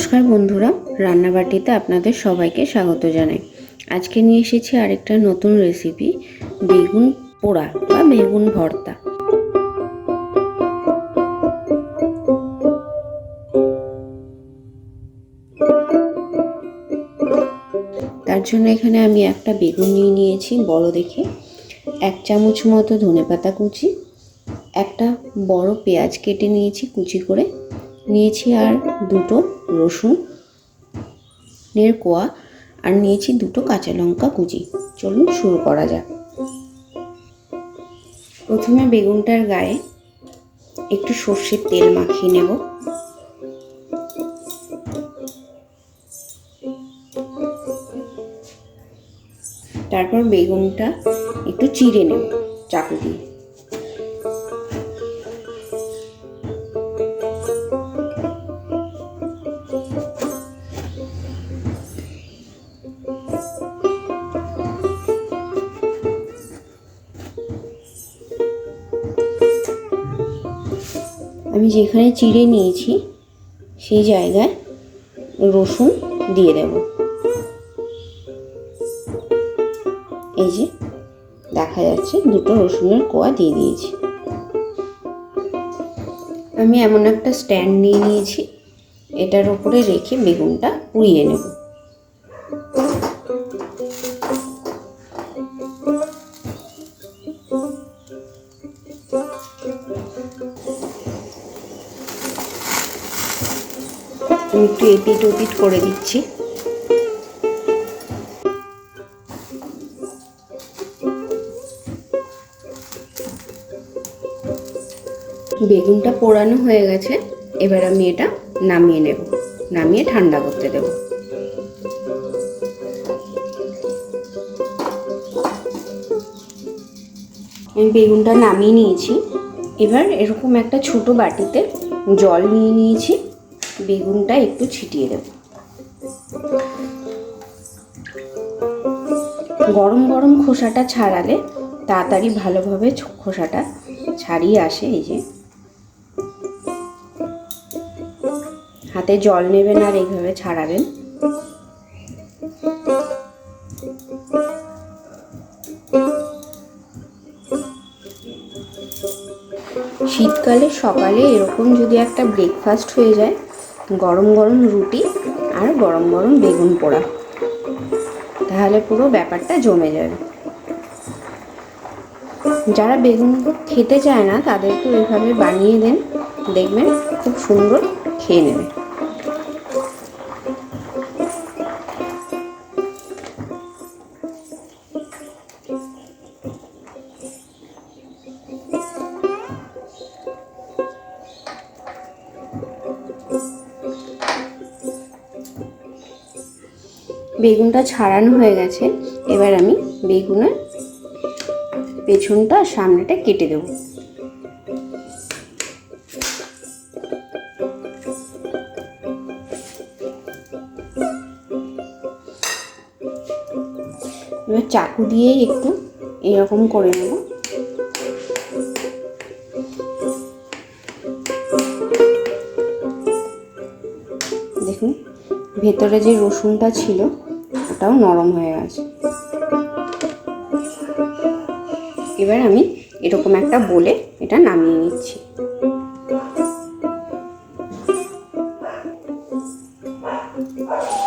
নমস্কার বন্ধুরা, রান্নাবাটিতে আপনাদের সবাইকে স্বাগত জানাই। আজকে নিয়ে এসেছি আরেকটা নতুন রেসিপি, বেগুন পোড়া বা বেগুন ভর্তা। তার জন্য এখানে আমি একটা বেগুন নিয়েছি বড় দেখে, 1 চামচ মতো ধনেপাতা কুচি, একটা বড় পেঁয়াজ কেটে নিয়েছি কুচি করে নিয়েছি, আর 2টো রসুনের কোয়া, আর নিয়েছি 2টো কাঁচা লঙ্কা কুচি। চলুন শুরু করা যাক। প্রথমে বেগুনটার গায়ে একটু সর্ষের তেল মাখিয়ে নেব। তারপর বেগুনটা একটু চিড়ে নেব চাকু দিয়ে। আমি যেখানে চিড়ে নিয়েছি সেই জায়গায় রসুন দিয়ে দেব। এই যে দেখা যাচ্ছে 2টো রসুনের কোয়া দিয়ে দিয়েছি। আমি এমন একটা স্ট্যান্ড নিয়ে নিয়েছি, এটার উপরে রেখে বেগুনটা পুড়িয়ে নেব। আমি একটু এপিট ওপিট করে দিচ্ছি। বেগুনটা পোড়ানো হয়ে গেছে, এবার আমি এটা নামিয়ে নেব, নামিয়ে ঠান্ডা করতে দেব। আমি বেগুনটা নামিয়ে নিয়েছি। এবার এরকম একটা ছোট বাটিতে জল নিয়ে নিয়েছি, বেগুনটা একটু ছিটিয়ে দেব। গরম গরম খোসাটা ছাড়ালে তাড়াতাড়ি ভালোভাবে খোসাটা ছাড়িয়ে আসে। এই যে হাতে জল নেবেন আর এইভাবে ছাড়াবেন। শীতকালে সকালে এরকম যদি একটা ব্রেকফাস্ট হয়ে যায়, গরম গরম রুটি আর গরম গরম বেগুন পোড়া, তাহলে পুরো ব্যাপারটা জমে যাবে। যারা বেগুন খেতে চায় না তাদেরকে এইভাবে বানিয়ে দেন, দেখবেন খুব সুন্দর খেয়ে নেবে। বেগুনটা ছাড়ানো হয়ে গেছে, এবার আমি বেগুনের পেছনটা আর সামনেটা কেটে দেব। এবার চাকু দিয়ে একটু এরকম করে নেব। দেখুন ভেতরে যে রসুনটা ছিল ওটাও নরম হয়ে গেছে। এবার আমি এরকম একটা বলে এটা নামিয়ে নিচ্ছি।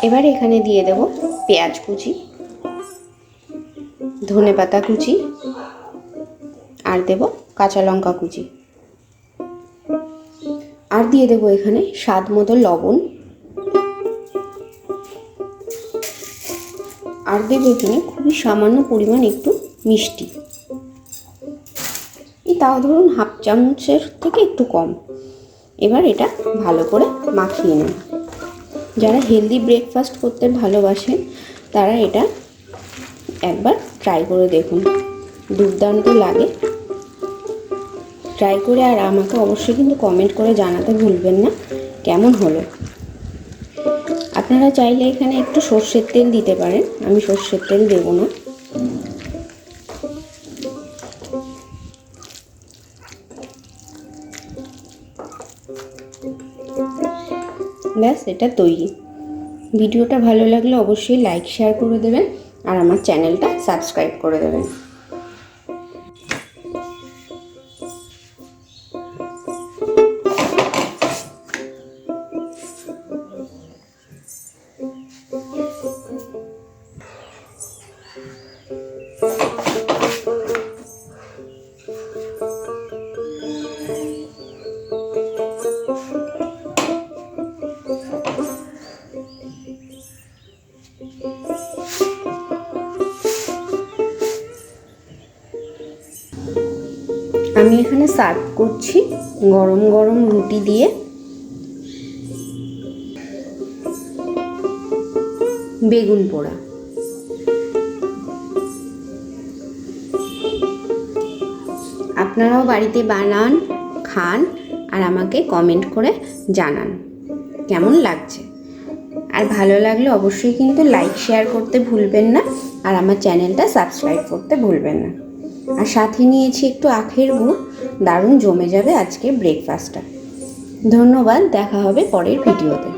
এবার এখানে দিয়ে দেব পেঁয়াজ কুচি, ধনেপাতা কুচি, আর দেব কাঁচা লঙ্কা কুচি, আর দিয়ে দেব এখানে স্বাদ মতো লবণ, আর দেব এখানে খুবই সামান্য পরিমাণ একটু মিষ্টি, তাও ধরুন 1/2 চামচের থেকে একটু কম। এবার এটা ভালো করে মাখিয়ে নেব। যারা হেলদি ব্রেকফাস্ট করতে ভালোবাসেন তারা এটা একবার ট্রাই করে দেখুন, দুর্দান্ত লাগে। ট্রাই করে আর আমাকে অবশ্যই কিন্তু কমেন্ট করে জানাতে ভুলবেন না কেমন হলো। আপনারা চাইলে এখানে একটু সর্ষের তেল দিতে পারেন, আমি সর্ষের তেল দেব না। ব্যাস এটা তৈরি। ভিডিওটা ভালো লাগলে অবশ্যই লাইক শেয়ার করে দেবেন আর আমার চ্যানেলটা সাবস্ক্রাইব করে দেবেন। আমি এখানে সার্ভ করছি গরম গরম রুটি দিয়ে। বেগুন পোড়া। আপনারাও বাড়িতে বানান, খান আর আমাকে কমেন্ট করে জানান কেমন লাগছে। আর ভালো লাগলে অবশ্যই কিন্তু লাইক শেয়ার করতে ভুলবেন না আর আমার চ্যানেলটা সাবস্ক্রাইব করতে ভুলবেন না। আর সাথে নিয়েছি একটু আখের গুড়, দারুণ জমে যাবে আজকে ব্রেকফাস্টটা। ধন্যবাদ, দেখা হবে পরের ভিডিওতে।